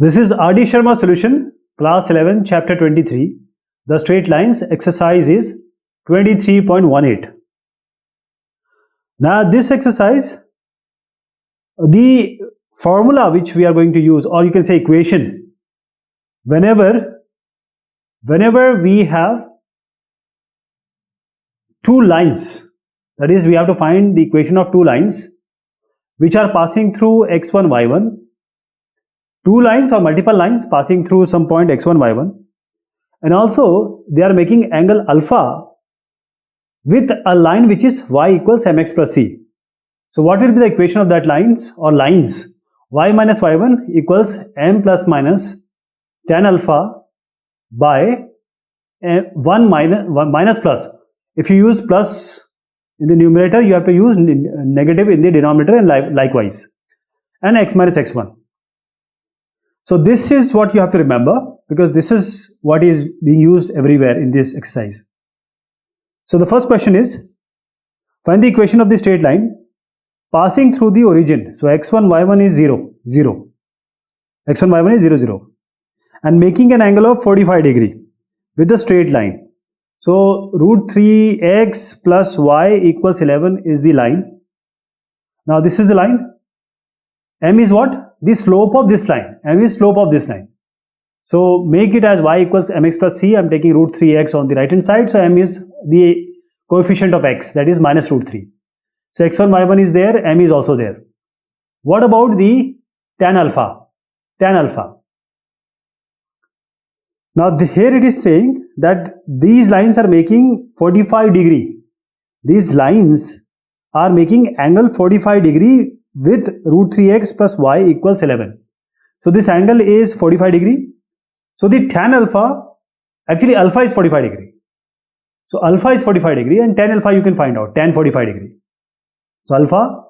This is R.D. Sharma solution, class 11, chapter 23. The straight lines exercise is 23.18. Now this exercise, the formula which we are going to use, or you can say equation, whenever we have two lines, that is we have to find the equation of two lines which are passing through x1, y1, two lines or multiple lines passing through some point x1, y1, and also they are making angle alpha with a line which is y equals mx plus c. So what will be the equation of that lines or lines? Y minus y1 equals m plus minus tan alpha by 1 minus plus. If you use plus in the numerator, you have to use negative in the denominator, and likewise, and x minus x1. So this is what you have to remember, because this is what is being used everywhere in this exercise. So the first question is, find the equation of the straight line passing through the origin. So x1, y1 is 0, 0. x1, y1 is 0, 0. And making an angle of 45 degree with the straight line. So root 3x plus y equals 11 is the line. Now this is the line. M is what? The slope of this line. M is slope of this line. So make it as y equals mx plus c. I am taking root 3x on the right hand side. So m is the coefficient of x, that is minus root 3. So x1, y1 is there, m is also there. What about the tan alpha? Tan alpha. Now here it is saying that these lines are making 45 degree. These lines are making angle 45 degree with root 3x plus y equals 11. So this angle is 45 degree. So the tan alpha, actually alpha is 45 degree. So alpha is 45 degree and tan alpha you can find out, tan 45 degree. So alpha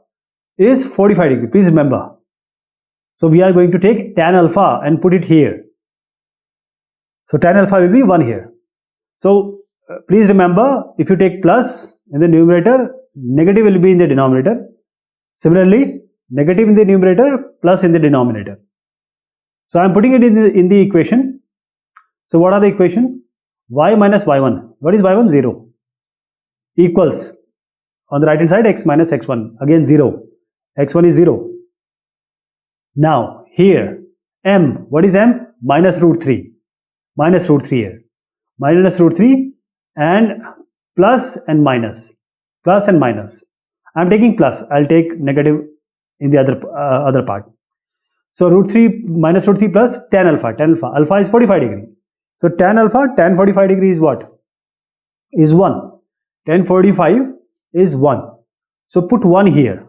is 45 degree, please remember. So we are going to take tan alpha and put it here. So tan alpha will be 1 here. So please remember, if you take plus in the numerator, negative will be in the denominator. Similarly, negative in the numerator, plus in the denominator. So I am putting it in the equation. So what are the equation? Y minus y1. What is y1? 0. Equals, on the right hand side, x minus x1. Again 0. x1 is 0. Now here, m. What is m? Minus root 3. Minus root 3 here. Minus root 3 and plus and minus. Plus and minus. I am taking plus. I will take negative in the other part. So root 3 minus root 3 plus tan alpha. Tan alpha. Alpha is 45 degree. So tan alpha, tan 45 degree is what? Is 1. Tan 45 is 1. So put 1 here.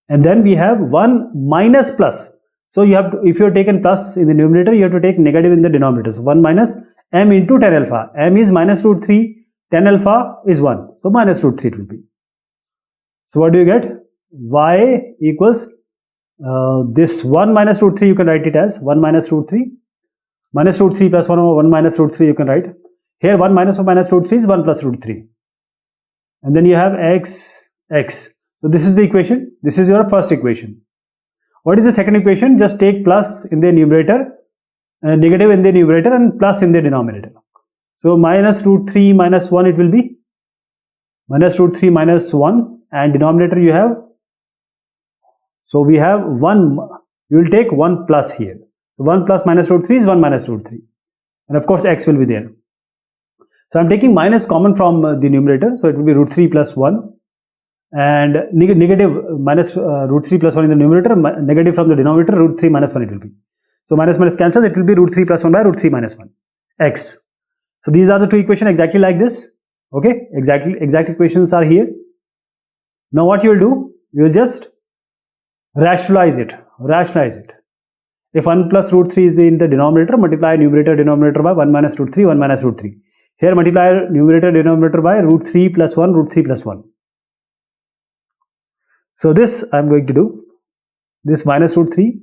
And then we have 1 minus plus. So you have to, if you have taken plus in the numerator, you have to take negative in the denominator. So 1 minus m into tan alpha. M is minus root 3. Tan alpha is 1. So minus root 3 it will be. So what do you get? Y equals this 1 minus root 3, you can write it as 1 minus root 3. Minus root 3 plus 1 over 1 minus root 3 you can write. Here 1 minus of minus root 3 is 1 plus root 3. And then you have x. So this is the equation. This is your first equation. What is the second equation? Just take plus in the numerator, negative in the numerator and plus in the denominator. So minus root 3 minus 1 it will be. Minus root 3 minus 1. And denominator you have, so we have 1, you will take 1 plus here. So 1 plus minus root 3 is 1 minus root 3. And of course x will be there. So I am taking minus common from the numerator, so it will be root 3 plus 1. And negative minus root 3 plus 1 in the numerator, negative from the denominator, root 3 minus 1 it will be. So minus minus cancels, it will be root 3 plus 1 by root 3 minus 1, x. So these are the two equations exactly like this. Okay, exact equations are here. Now what you will do, you will just rationalize it. If 1 plus root 3 is in the denominator, multiply numerator denominator by 1 minus root 3, 1 minus root 3. Here multiply numerator denominator by root 3 plus 1, root 3 plus 1. So this I am going to do, this minus root 3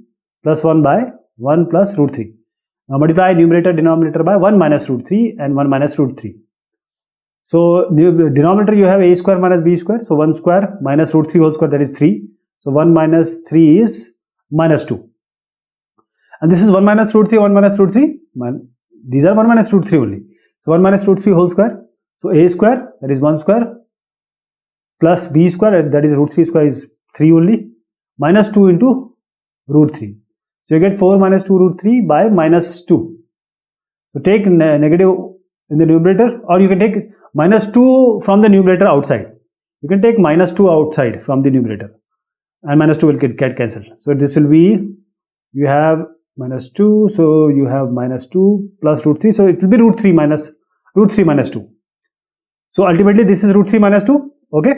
plus 1 by 1 plus root 3. Now multiply numerator denominator by 1 minus root 3 and 1 minus root 3. So denominator you have a square minus b square. So 1 square minus root 3 whole square, that is 3. So 1 minus 3 is minus 2. And this is 1 minus root 3, 1 minus root 3. These are 1 minus root 3 only. So 1 minus root 3 whole square. So a square, that is 1 square, plus b square, that is root 3 square is 3 only, minus 2 into root 3. So you get 4 minus 2 root 3 by minus 2. So take negative in the numerator, or you can take minus 2 from the numerator outside. You can take minus 2 outside from the numerator, and minus 2 will get cancelled. So this will be, you have minus 2, so you have minus 2 plus root 3, so it will be root 3 minus 2. So ultimately this is root 3 minus 2. Okay.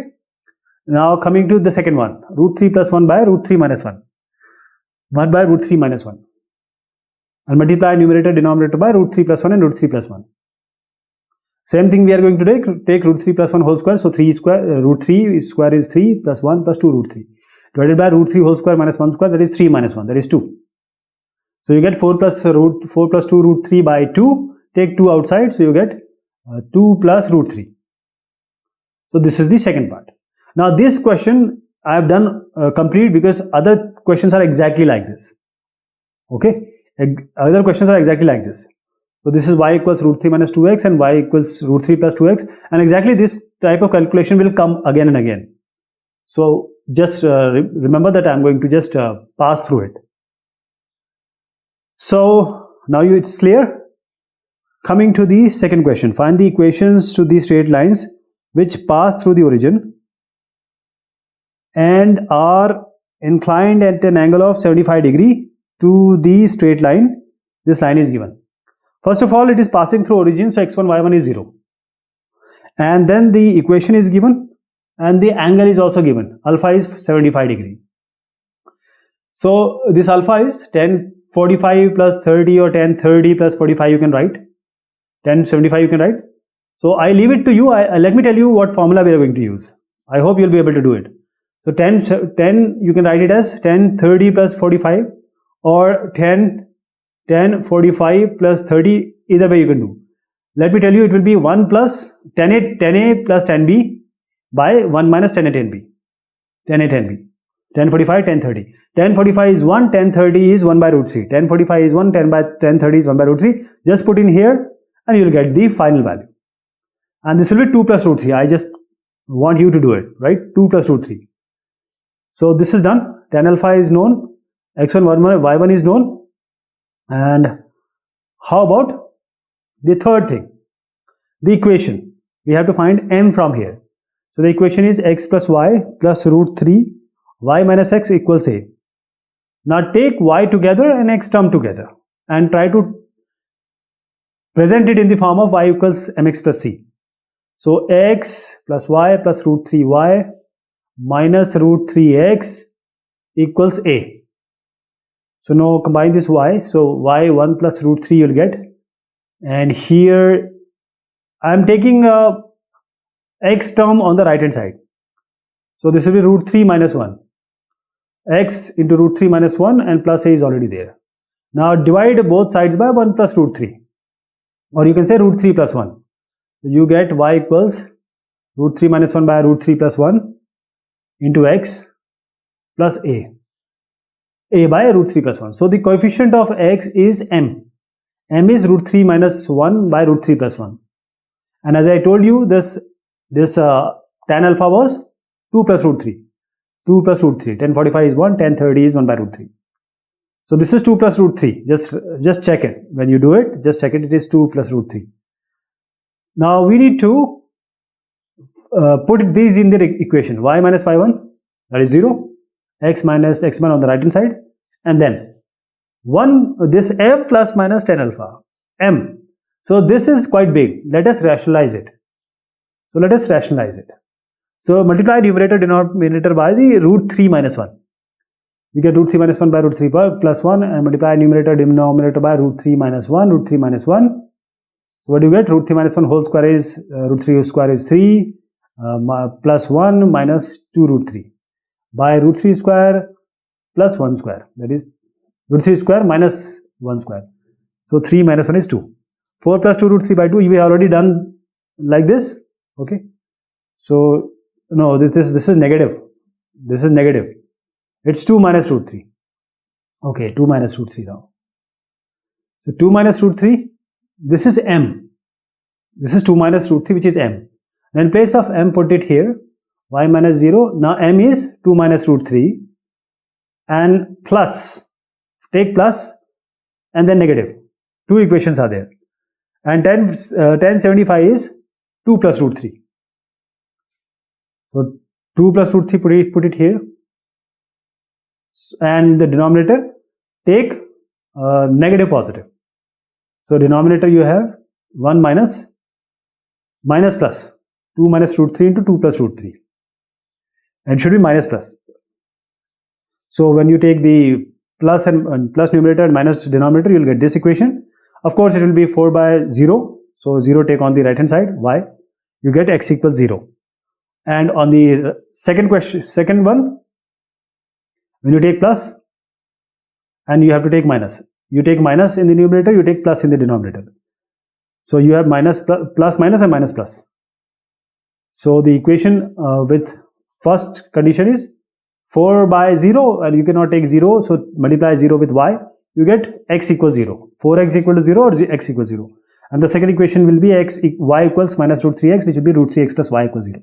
Now coming to the second one, root 3 plus 1 by root 3 minus 1. 1 by root 3 minus 1. And multiply numerator denominator by root 3 plus 1 and root 3 plus 1. Same thing we are going to take root 3 plus 1 whole square. So 3 square, root 3 square is 3 plus 1 plus 2 root 3. Divided by root 3 whole square minus 1 square, that is 3 minus 1, that is 2. So you get 4 plus 2 root 3 by 2. Take 2 outside, so you get 2 plus root 3. So this is the second part. Now this question I have done complete because other questions are exactly like this. Okay, other questions are exactly like this. So this is y equals root 3 minus 2x and y equals root 3 plus 2x, and exactly this type of calculation will come again and again. So just remember that I am going to just pass through it. So now it's clear. Coming to the second question, find the equations to the straight lines which pass through the origin and are inclined at an angle of 75 degree to the straight line. This line is given. First of all, it is passing through origin, so x1, y1 is 0. And then the equation is given and the angle is also given. Alpha is 75 degree. So this alpha is 1045 plus 30 or 1030 plus 45 you can write. 1075 you can write. So I leave it to you. Let me tell you what formula we are going to use. I hope you'll be able to do it. So 10 you can write it as 1030 plus 45 or 1045 plus 30, either way you can do. Let me tell you, it will be 1 plus 10a plus 10b by 1 minus 10a 10b. 10a 10b. 1045, 1030. 1045 is 1, 1030 is 1 by root 3. 1045 is 1, 10 by 1030 is 1 by root 3. Just put in here and you will get the final value. And this will be 2 plus root 3. I just want you to do it, right? 2 plus root 3. So this is done. Tan alpha is known. X1, Y1 is known. And how about the third thing? The equation. We have to find m from here. So the equation is x plus y plus root 3 y minus x equals a. Now take y together and x term together and try to present it in the form of y equals mx plus c. So x plus y plus root 3y minus root 3x equals a. So now combine this y. So y 1 plus root 3 you'll get. And here I am taking a x term on the right hand side. So this will be root 3 minus 1. X into root 3 minus 1 and plus a is already there. Now divide both sides by 1 plus root 3. Or you can say root 3 plus 1. So you get y equals root 3 minus 1 by root 3 plus 1 into x plus a by root 3 plus 1. So the coefficient of x is m. M is root 3 minus 1 by root 3 plus 1. And as I told you, this tan alpha was 2 plus root 3. 2 plus root 3. 1045 is 1, 1030 is 1 by root 3. So this is 2 plus root 3. Just check it. When you do it, just check it. It is 2 plus root 3. Now we need to put these in the equation. Y minus y1, that is 0. X minus x1 on the right hand side. And then this m plus minus tan alpha. M. So this is quite big. Let us rationalize it. So multiply numerator denominator by the root 3 minus 1. You get root 3 minus 1 by root 3 plus 1 and multiply numerator denominator by root 3 minus 1, root 3 minus 1. So what do you get? Root 3 minus 1 whole square is, root 3 square is 3 plus 1 minus 2 root 3 by root 3 square plus 1 square. That is root 3 square minus 1 square. So 3 minus 1 is 2. 4 plus 2 root 3 by 2. We have already done like this. Okay. So no, this is negative. This is negative. It's 2 minus root 3. Okay, 2 minus root 3 now. So 2 minus root 3, this is m. This is 2 minus root 3, which is m. And in place of m, put it here, y minus 0. Now m is 2 minus root 3 and plus, take plus and then negative. Two equations are there. And 1075 is 2 plus root 3. So 2 plus root 3, put it here. And the denominator, take negative positive. So denominator you have 1 minus plus 2 minus root 3 into 2 plus root 3. And it should be minus plus. So when you take the plus and plus numerator and minus denominator, you will get this equation. Of course, it will be 4 by 0. So 0 take on the right hand side, y. You get x equals 0. And on the second one, when you take plus and you have to take minus. You take minus in the numerator, you take plus in the denominator. So you have minus, plus minus and minus plus. So the equation with first condition is 4 by 0, and you cannot take 0, so multiply 0 with y, you get x equals 0. 4x equal to 0 or x equals 0. And the second equation will be y equals minus root 3x, which will be root 3x plus y equals 0.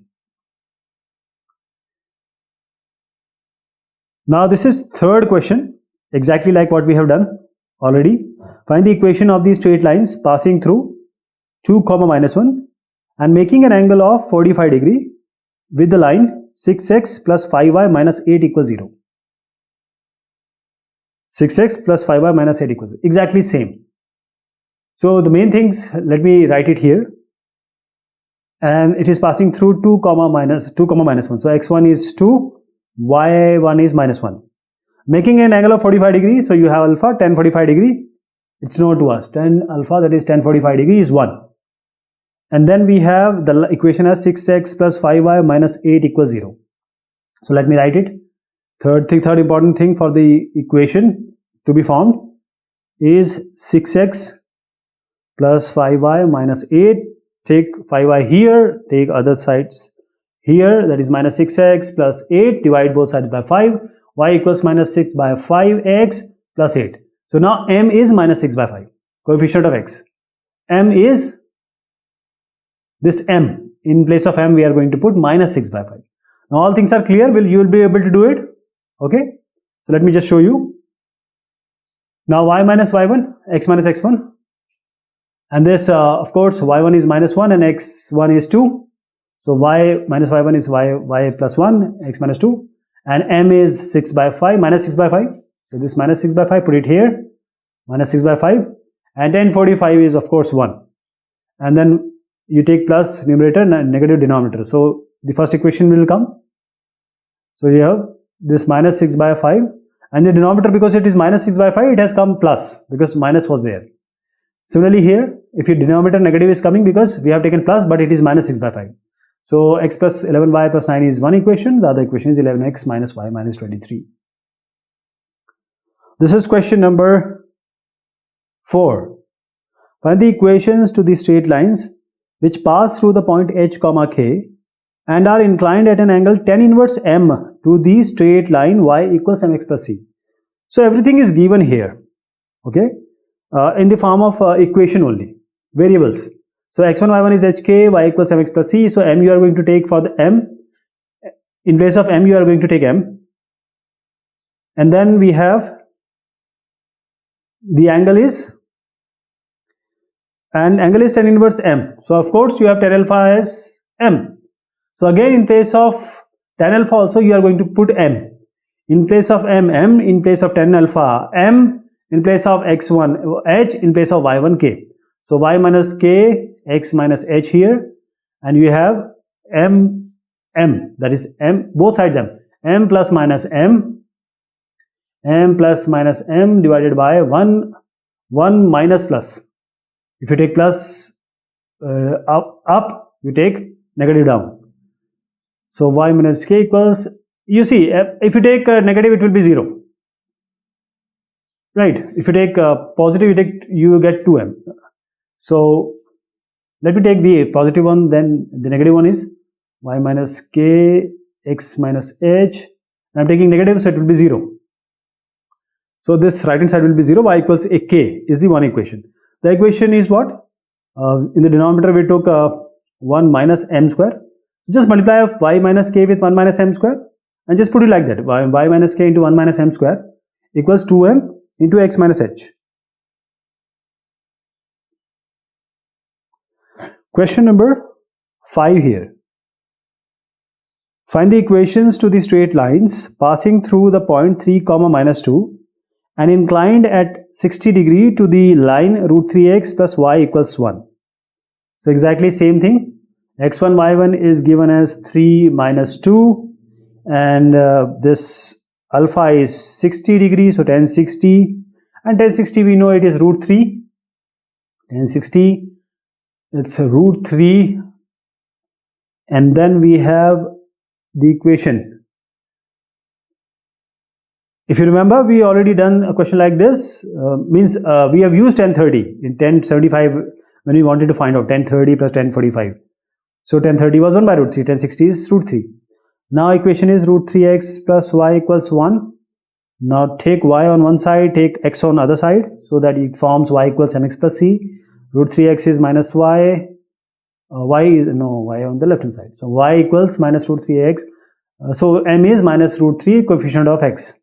Now this is third question, exactly like what we have done already. Find the equation of these straight lines passing through 2, minus 1 and making an angle of 45 degree with the line 6x plus 5y minus 8 equals 0. 6x plus 5y minus 8 equals 0. Exactly same. So the main things, let me write it here. And it is passing through 2, minus 1. So x1 is 2. y1 is minus 1. Making an angle of 45 degree, so you have alpha 10 45 degree. It's known to us. 10 alpha, that is 10 45 degree is 1. And then we have the equation as 6x plus 5y minus 8 equals 0. So let me write it. Third important thing for the equation to be formed is 6x plus 5y minus 8. Take 5y here, take other sides here, that is minus 6x plus 8, divide both sides by 5, y equals minus 6 by 5x plus 8. So now m is minus 6 by 5, coefficient of x. M is this m. In place of m, we are going to put minus 6 by 5. Now all things are clear, you will be able to do it. Okay. So let me just show you. Now y minus y1, x minus x1. And this, of course, y1 is minus 1 and x1 is 2. So y minus y1 is y plus 1, x minus 2. And m is 6 by 5, minus 6 by 5. So this minus 6 by 5, put it here. Minus 6 by 5. And 1045 is, of course, 1. And then you take plus numerator and negative denominator. So the first equation will come. So you have this minus 6 by 5. And the denominator, because it is minus 6 by 5, it has come plus because minus was there. Similarly here, if your denominator negative is coming because we have taken plus, but it is minus 6 by 5. So x plus 11y plus 9 is one equation. The other equation is 11x minus y minus 23. This is question number 4. Find the equations to the straight lines which pass through the point h, k and are inclined at an angle tan inverse m to the straight line y equals mx plus c. So everything is given here, okay, in the form of equation only, variables. So x1, y1 is hk, y equals mx plus c. So m you are going to take for the m. In place of m, you are going to take m. And then we have the angle is, and angle is tan inverse m. So of course you have tan alpha as m. So again in place of tan alpha also you are going to put m. In place of m, m. In place of tan alpha, m. In place of x1, h. In place of y1, k. So y minus k, x minus h here, and you have m, that is m, both sides m plus minus m plus minus m divided by 1 minus plus. If you take plus up, you take negative down. So y minus k equals, you see, if you take negative, it will be 0. Right? If you take positive, you get 2m. So let me take the positive one, then the negative one is y minus k, x minus h. I'm taking negative, so it will be 0. So this right hand side will be 0, y equals a k is the one equation. The equation is what? In the denominator we took 1 minus m square. Just multiply of y minus k with 1 minus m square and just put it like that. Y minus k into 1 minus m square equals 2m into x minus h. Question number 5 here. Find the equations to the straight lines passing through the point 3 comma minus 2 and inclined at 60 degree to the line root 3x plus y equals 1. So exactly same thing. X1 y1 is given as 3 minus 2 and this alpha is 60 degrees, so tan 60, and tan 60 we know it is root 3. Tan 60, it's a root 3, and then we have the equation. If you remember, we already done a question like this. We have used tan 30 in 1075 when we wanted to find out tan 30 plus tan 45. So tan 30 was 1 by root 3, tan 60 is root 3. Now equation is root 3x plus y equals 1. Now take y on one side, take x on other side, so that it forms y equals mx plus c. Root 3x is minus y, y on the left hand side. So y equals minus root 3x. So m is minus root 3 coefficient of x.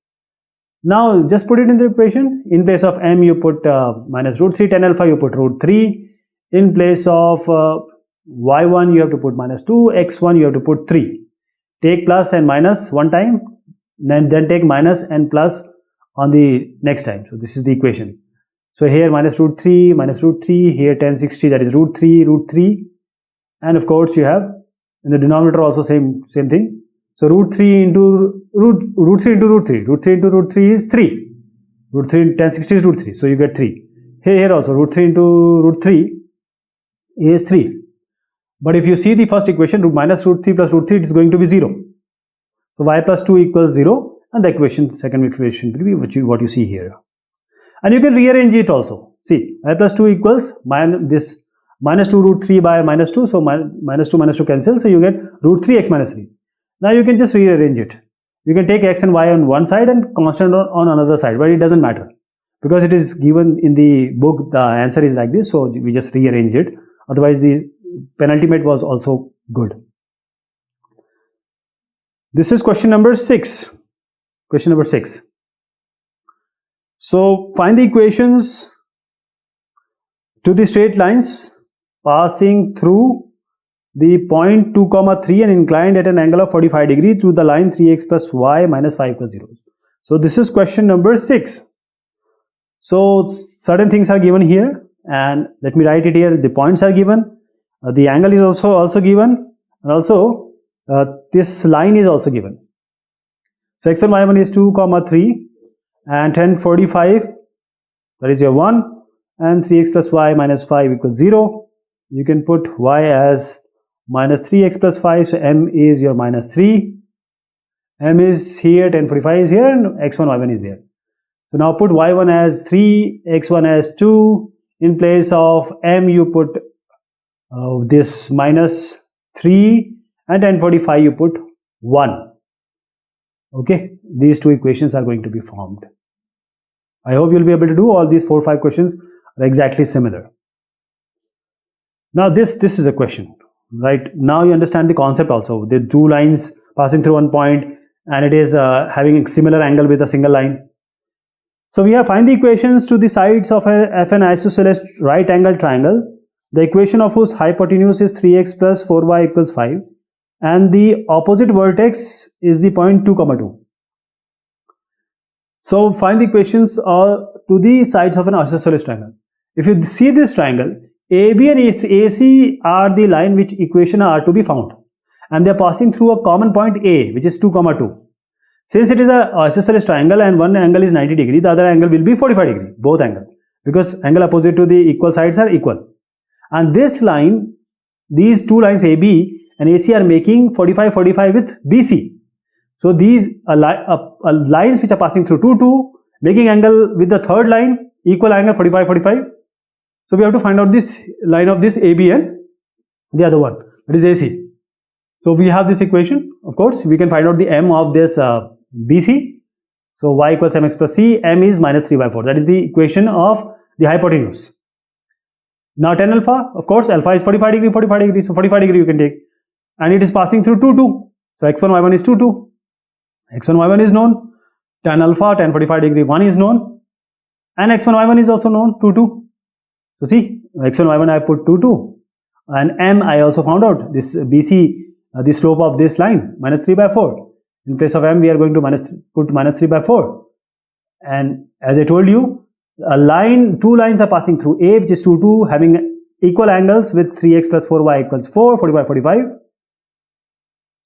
Now just put it in the equation. In place of m you put minus root 3, tan alpha you put root 3. In place of y1 you have to put minus 2, x1 you have to put 3. Take plus and minus one time, then take minus and plus on the next time. So this is the equation. So here minus root 3, here tan 60, that is root 3, and of course you have in the denominator also same thing. So root 3 into root 3 into root 3, root 3 into root 3 is 3. Root 3 tan 60 is root 3, so you get 3. Here also root 3 into root 3 is 3. But if you see the first equation, minus root 3 plus root 3, it is going to be 0. So y plus 2 equals 0, and the second equation will be what you see here. And you can rearrange it also. See, y plus 2 equals minus 2 root 3 by minus 2, so minus 2 cancel, so you get root 3x minus 3. Now you can just rearrange it. You can take x and y on one side and constant on another side, but it doesn't matter. Because it is given in the book, the answer is like this, so we just rearrange it. Otherwise, the penultimate was also good. This is question number 6. Question number 6. So find the equations to the straight lines passing through the point 2 comma 3 and inclined at an angle of 45 degree to the line 3x plus y minus 5 equals 0. So this is question number 6. So certain things are given here, and let me write it here. The points are given. The angle is also given, and also this line is also given. So x1 y1 is 2 comma 3 and tan 45, that is your 1, and 3x plus y minus 5 equals 0. You can put y as minus 3x plus 5, so m is your minus 3. M is here, tan 45 is here, and x1 y1 is there. So now put y1 as 3, x1 as 2. In place of m you put this minus 3, and tan 45 you put 1. Okay, these two equations are going to be formed. I hope you'll be able to do all these 4 or 5 questions are exactly similar. Now this is a question, right? Now you understand the concept also. The two lines passing through one point, and it is having a similar angle with a single line. So we have find the equations to the sides of an isosceles right angle triangle, the equation of whose hypotenuse is 3x plus 4y equals 5, and the opposite vertex is the point 2 comma 2. So find the equations to the sides of an isosceles triangle. If you see this triangle, AB and AC are the line which equation are to be found, and they are passing through a common point A, which is 2 comma 2. Since it is an isosceles triangle and one angle is 90 degree, the other angle will be 45 degree, both angles, because angle opposite to the equal sides are equal. And this line, these two lines AB and AC are making 45 with BC. So these lines which are passing through 2 making angle with the third line equal angle 45. So we have to find out this line of this AB and the other one, that is AC. So we have this equation. Of course, we can find out the M of this BC. So y equals mx plus c, m is minus 3 by 4. That is the equation of the hypotenuse. Now tan alpha, of course, alpha is 45 degree, 45 degree. So 45 degree you can take. And it is passing through 2, 2. So x1, y1 is 2, 2. x1, y1 is known. Tan alpha, tan 45 degree, 1 is known. And x1, y1 is also known, 2, 2. So see, x1, y1 I put 2, 2. And m I also found out, this BC, the slope of this line, minus 3 by 4. In place of m, we are going to put minus 3 by 4. And as I told you, two lines are passing through A, which is 2, 2, having equal angles with 3x plus 4y equals 4, 45, 45.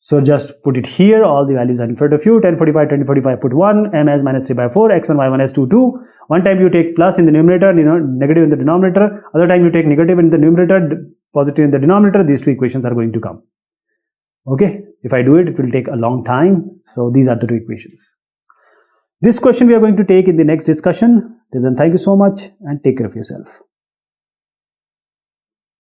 So just put it here, all the values are in front of you, 10, 45, 20, 45, put 1, m as minus 3 by 4, x1, y1 as 2, 2. One time you take plus in the numerator, negative in the denominator. Other time you take negative in the numerator, positive in the denominator. These two equations are going to come. Okay, if I do it, it will take a long time. So these are the two equations. This question we are going to take in the next discussion. Till then, thank you so much and take care of yourself.